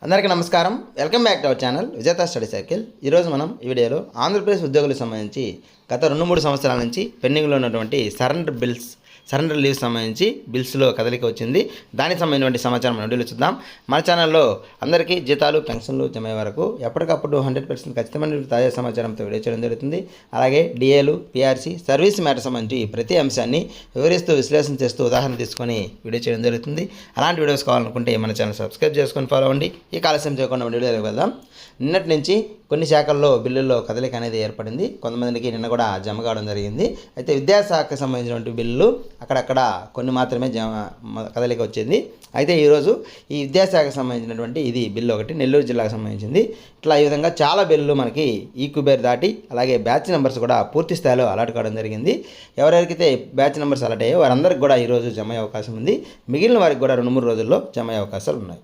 అందరికీ నమస్కారం. Welcome back to our channel విజేత స్టడీ సర్కిల్. ఈరోజు మనం ఈ వీడియోలో ఆంధ్రప్రదేశ్ ఉద్యోగులకు సంబంధించి గత 2-3 సంవత్సరాల నుంచి పెండింగ్లో ఉన్నటువంటి సరెండర్ లీవ్ సంబంధించి బిల్స్లో కదలిక వచ్చింది. దానికి సంబంధించినటువంటి సమాచారం మనం వీడియోలో చూద్దాం. మన ఛానల్లో అందరికీ జీతాలు పెన్షన్లు జమ అయ్యే వరకు ఎప్పటికప్పుడు 100% ఖచ్చితమైన తాజా సమాచారంతో వీడియో చేయడం జరుగుతుంది. అలాగే డిఏలు, పిఆర్సీ, సర్వీస్ మ్యాటర్ సంబంధించి ప్రతి అంశాన్ని వివరిస్తూ విశ్లేషణ చేస్తూ ఉదాహరణ తీసుకొని వీడియో చేయడం జరుగుతుంది. అలాంటి వీడియోస్ కావాలనుకుంటే మన ఛానల్ సబ్స్క్రైబ్ చేసుకొని ఫాలో అవ్వండి. ఈ ఆలస్యం చేయకుండా వీడియోలోకి వెళ్దాం. నిన్నటి నుంచి కొన్ని శాఖల్లో బిల్లుల్లో కదలిక అనేది ఏర్పడింది. కొంతమందికి నిన్న కూడా జమ కావడం జరిగింది. అయితే విద్యాశాఖకు సంబంధించినటువంటి బిల్లు అక్కడక్కడ కొన్ని మాత్రమే కదలిక వచ్చింది. అయితే ఈరోజు ఈ విద్యాశాఖకు సంబంధించినటువంటి ఇది బిల్లు ఒకటి నెల్లూరు జిల్లాకు సంబంధించింది. ఇట్లా ఈ విధంగా చాలా బిల్లులు మనకి ఈ కుబేర్ దాటి అలాగే బ్యాచ్ నెంబర్స్ కూడా పూర్తి స్థాయిలో అలర్ట్ కావడం జరిగింది. ఎవరెవరికైతే బ్యాచ్ నెంబర్స్ అలర్ట్ అయ్యాయో వారందరికీ కూడా ఈరోజు జమ అయ్యే అవకాశం ఉంది. మిగిలిన వారికి కూడా 2-3 రోజుల్లో జమ అయ్యే అవకాశాలు ఉన్నాయి.